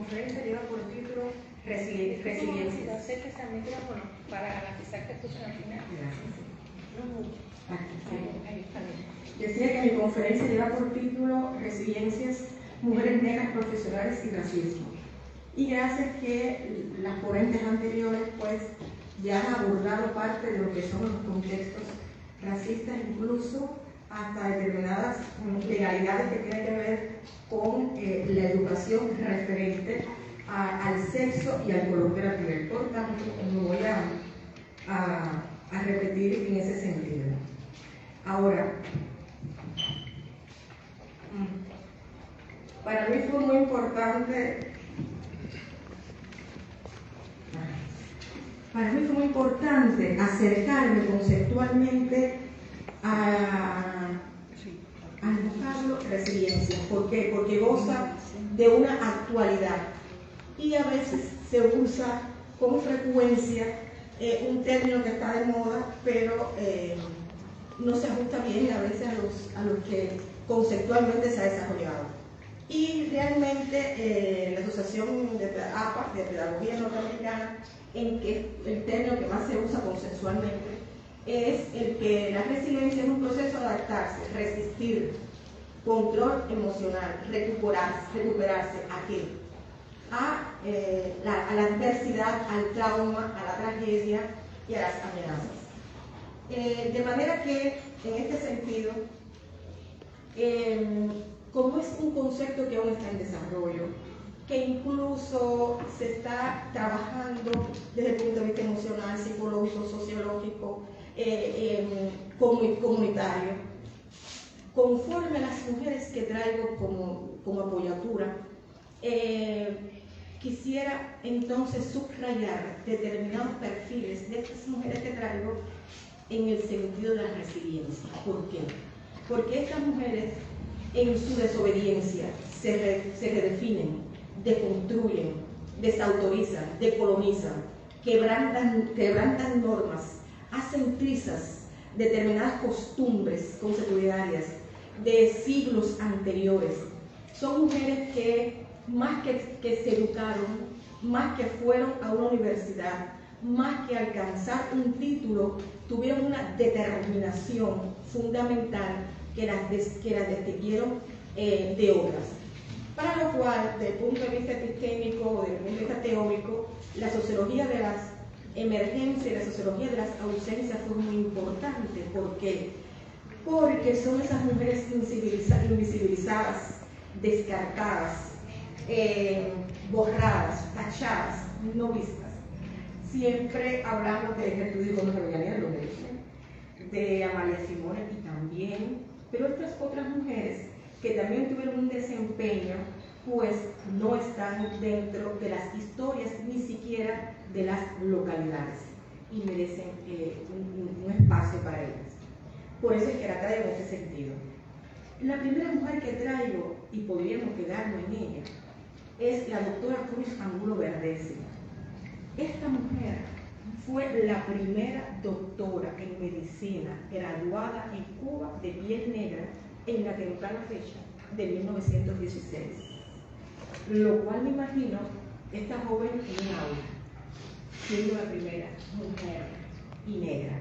conferencia lleva por título Resiliencia. Sé que está el micrófono para garantizar que escuchen al final. Gracias. No mucho. Ahí está bien. Decía que mi conferencia lleva por título Resiliencias, Mujeres Negras Profesionales y Racismo. Y gracias que las ponentes anteriores pues ya han abordado parte de lo que son los contextos racistas, incluso hasta determinadas legalidades que tienen que ver con la educación referente al sexo y al color de la piel. Por tanto, me voy a repetir en ese sentido. Ahora, para mí fue muy importante acercarme conceptualmente al vocablo resiliencia. ¿Por qué? Porque goza de una actualidad y a veces se usa con frecuencia un término que está de moda, pero no se ajusta bien a veces a los que conceptualmente se ha desarrollado. Y realmente la Asociación de APA, de Pedagogía Norteamericana, en que el término que más se usa consensualmente es el que la resiliencia es un proceso de adaptarse, resistir, control emocional, recuperarse. ¿A qué? A la adversidad, al trauma, a la tragedia y a las amenazas. De manera que, en este sentido, como es un concepto que aún está en desarrollo, que incluso se está trabajando desde el punto de vista emocional, psicológico, sociológico, comunitario, conforme a las mujeres que traigo como apoyatura, quisiera entonces subrayar determinados perfiles de estas mujeres que traigo en el sentido de la resiliencia. ¿Por qué? Porque estas mujeres en su desobediencia se redefinen, deconstruyen, desautorizan, decolonizan, quebrantan normas, hacen trizas determinadas costumbres consuetudinarias de siglos anteriores. Son mujeres que más que se educaron, más que fueron a una universidad, más que alcanzar un título, tuvieron una determinación fundamental que las distinguieron de otras. Para lo cual, desde el punto de vista epistémico o desde el punto de vista teórico, la sociología de las emergencias y la sociología de las ausencias fue muy importante. ¿Por qué? Porque son esas mujeres invisibilizadas, descartadas, borradas, tachadas, no vistas. Siempre hablamos de Gertrudis Gómez Rebollar, de Amalia Simone y también, pero estas otras mujeres que también tuvieron un desempeño, pues no están dentro de las historias ni siquiera de las localidades y merecen un espacio para ellas. Por eso es que la traigo en ese sentido. La primera mujer que traigo, y podríamos quedarnos en ella, es la doctora Cruz Angulo Verdesi. Esta mujer fue la primera doctora en medicina graduada en Cuba de piel negra en la temprana fecha de 1916. Lo cual me imagino esta joven en un aula, siendo la primera mujer y negra.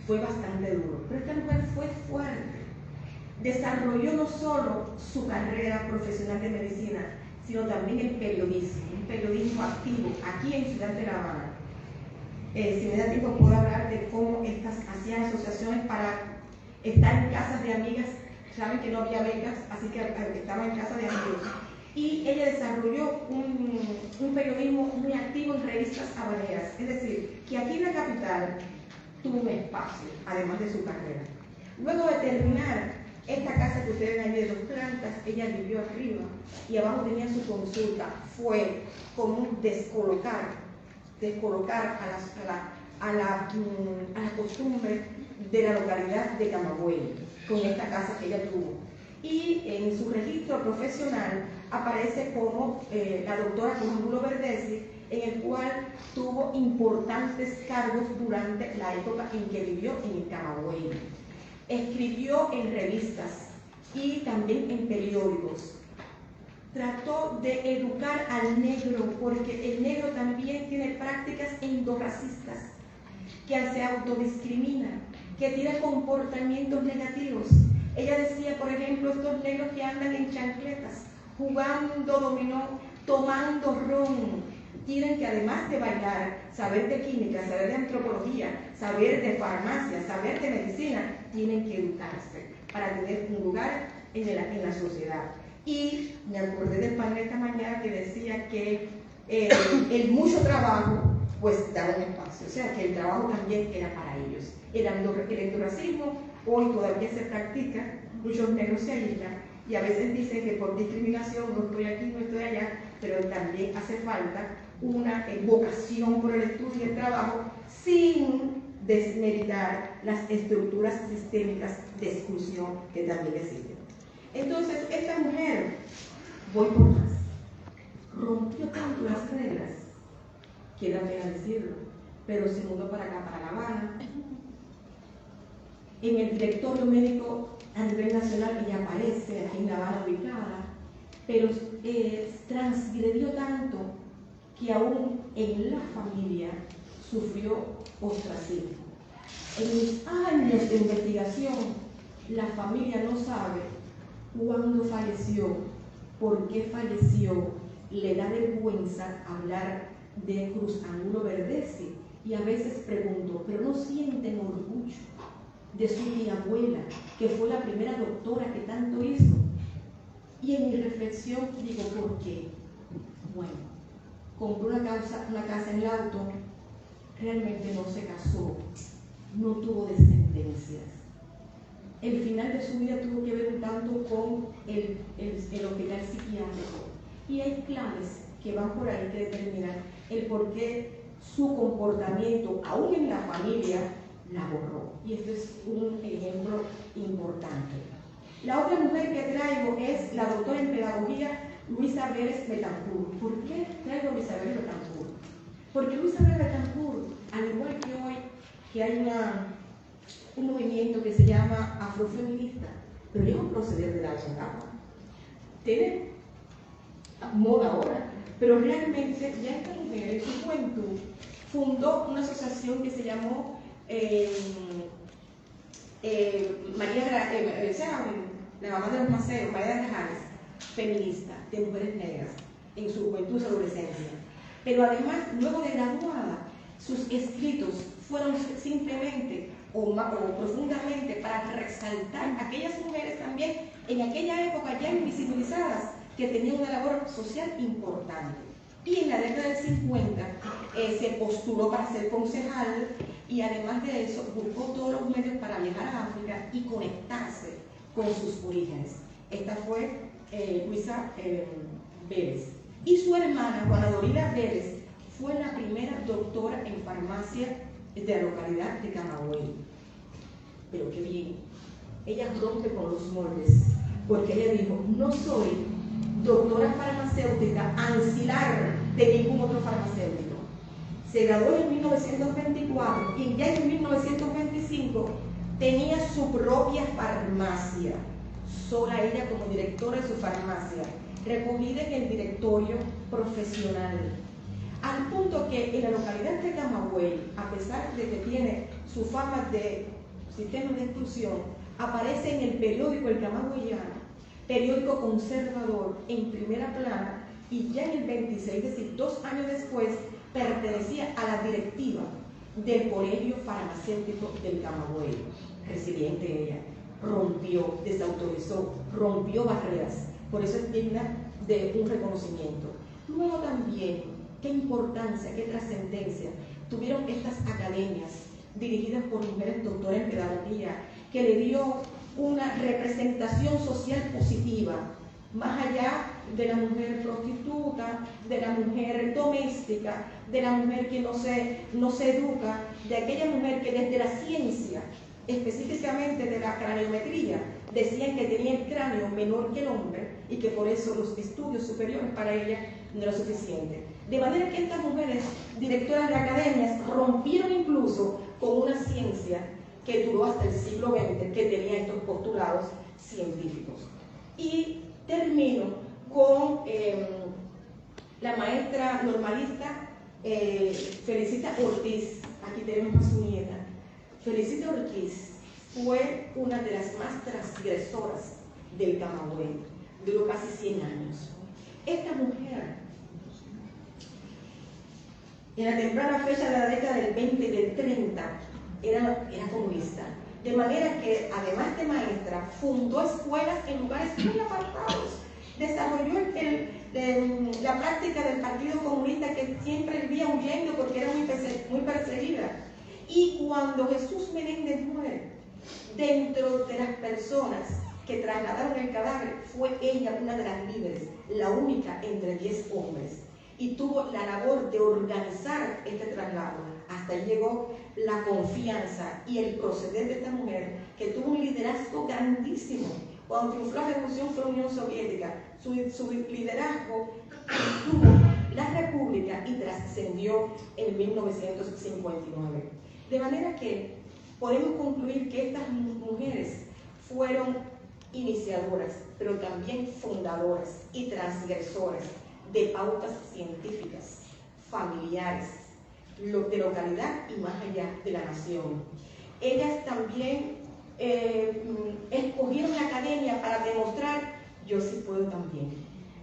Fue bastante duro, pero esta mujer fue fuerte. Desarrolló no solo su carrera profesional de medicina, sino también el periodismo, un periodismo activo aquí en Ciudad de La Habana. Si me da tiempo puedo hablar de cómo estas hacían asociaciones para estar en casas de amigas. Saben que no había becas, así que estaba en casa de amigos. Y ella desarrolló un periodismo muy activo en revistas habaneras. Es decir, que aquí en la capital tuvo un espacio, además de su carrera. Luego de terminar esta casa que ustedes ven ahí de 2 plantas, ella vivió arriba y abajo tenía su consulta. Fue como descolocar a la costumbre de la localidad de Camagüey con esta casa que ella tuvo. Y en su registro profesional aparece como la doctora Cruz Angulo Verdesi, en el cual tuvo importantes cargos durante la época en que vivió en Camagüey. Escribió en revistas y también en periódicos. trató de educar al negro, porque el negro también tiene prácticas endorracistas, que se autodiscrimina, que tiene comportamientos negativos. Ella decía, por ejemplo, estos negros que andan en chancletas, jugando dominó, tomando ron, tienen que, además de bailar, saber de química, saber de antropología, saber de farmacia, saber de medicina, tienen que educarse para tener un lugar en la sociedad. Y me acordé del panel esta mañana que decía que el mucho trabajo pues daba un espacio, o sea que el trabajo también era para ellos. El endorracismo hoy todavía se practica, muchos negros se aíslan y a veces dicen que por discriminación no estoy aquí, no estoy allá, pero también hace falta una vocación por el estudio y el trabajo sin desmeritar las estructuras sistémicas de exclusión que también existen. Entonces, esta mujer, voy por más, rompió tanto las reglas, que da pena decirlo, pero se mudó para acá, para La Habana. En el directorio médico a nivel nacional ella aparece aquí en La Habana ubicada, pero transgredió tanto que aún en la familia sufrió ostracismo. En mis años de investigación, la familia no sabe cuándo falleció, por qué falleció, le da vergüenza hablar de Cruz Angulo Verdesi y a veces pregunto, ¿pero no sienten orgullo de su bisabuela, que fue la primera doctora que tanto hizo? Y en mi reflexión digo, ¿por qué? Bueno, compró una casa en el auto, realmente no se casó, no tuvo descendencias. El final de su vida tuvo que ver un tanto con el hospital psiquiátrico. Y hay claves que van por ahí que determinan el por qué su comportamiento, aún en la familia, la borró. Y esto es un ejemplo importante. La otra mujer que traigo es la doctora en pedagogía Luisa Vélez Betancourt. ¿Por qué traigo a Luisa Vélez Betancourt? Porque Luisa Vélez Betancourt, al igual que hoy, que hay un movimiento que se llama afrofeminista, pero es un proceder de la etapa. Tiene moda ahora, pero realmente ya esta mujer en su juventud fundó una asociación que se llamó la mamá de los maceros, María Grajales, feminista, de mujeres negras, en su juventud y adolescencia. Pero además, luego de graduada, sus escritos fueron simplemente o profundamente para resaltar a aquellas mujeres también en aquella época ya invisibilizadas que tenían una labor social importante. Y en la década del 50 se postuló para ser concejal y además de eso buscó todos los medios para viajar a África y conectarse con sus orígenes. Esta fue Luisa Vélez. Y su hermana, Juana Dorila Vélez, fue la primera doctora en farmacia de la localidad de Camagüey. Pero qué bien, ella rompe con los moldes, porque ella dijo, no soy doctora farmacéutica ancilar de ningún otro farmacéutico. Se graduó en 1924 y ya en 1925 tenía su propia farmacia, sola ella como directora de su farmacia, recogida en el directorio profesional. Al punto que en la localidad de Camagüey, a pesar de que tiene su fama de sistema de exclusión, aparece en el periódico El Camagüeyano, periódico conservador, en primera plana, y ya en el 26, es decir, 2 años después, pertenecía a la directiva del Colegio Farmacéutico del Camagüey. Resiliente ella, rompió, desautorizó, rompió barreras, por eso es digna de un reconocimiento. Luego también, qué importancia, qué trascendencia tuvieron estas academias dirigidas por mujeres doctoras en pedagogía, que le dio una representación social positiva, más allá de la mujer prostituta, de la mujer doméstica, de la mujer que no se educa, de aquella mujer que desde la ciencia, específicamente de la craniometría, decían que tenía el cráneo menor que el hombre y que por eso los estudios superiores para ella no eran suficientes. De manera que estas mujeres, directoras de academias, rompieron incluso con una ciencia que duró hasta el siglo XX, que tenía estos postulados científicos. Y termino con la maestra normalista Felicita Ortiz. Aquí tenemos a su nieta. Felicita Ortiz fue una de las más transgresoras del Camagüey. Duró casi 100 años. Esta mujer, en la temprana fecha de la década del 20 y del 30, era comunista. De manera que, además de maestra, fundó escuelas en lugares muy apartados. Desarrolló la práctica del Partido Comunista, que siempre vivía huyendo porque era muy perseguida. Y cuando Jesús Menéndez muere, dentro de las personas que trasladaron el cadáver, fue ella una de las líderes, la única entre 10 hombres. Y tuvo la labor de organizar este traslado. Hasta ahí llegó la confianza y el proceder de esta mujer, que tuvo un liderazgo grandísimo. Cuando triunfó la revolución fue la Unión Soviética, su liderazgo tuvo la República y trascendió en 1959. De manera que podemos concluir que estas mujeres fueron iniciadoras, pero también fundadoras y transgresoras de pautas científicas, familiares, de localidad y más allá de la nación. Ellas también escogieron la academia para demostrar: yo sí puedo también.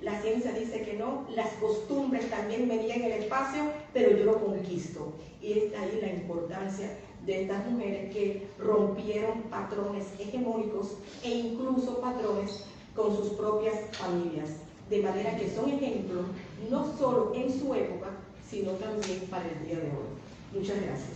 La ciencia dice que no, las costumbres también medían el espacio, pero yo lo conquisto. Y está ahí la importancia de estas mujeres que rompieron patrones hegemónicos e incluso patrones con sus propias familias. De manera que son ejemplos no solo en su época, sino también para el día de hoy. Muchas gracias.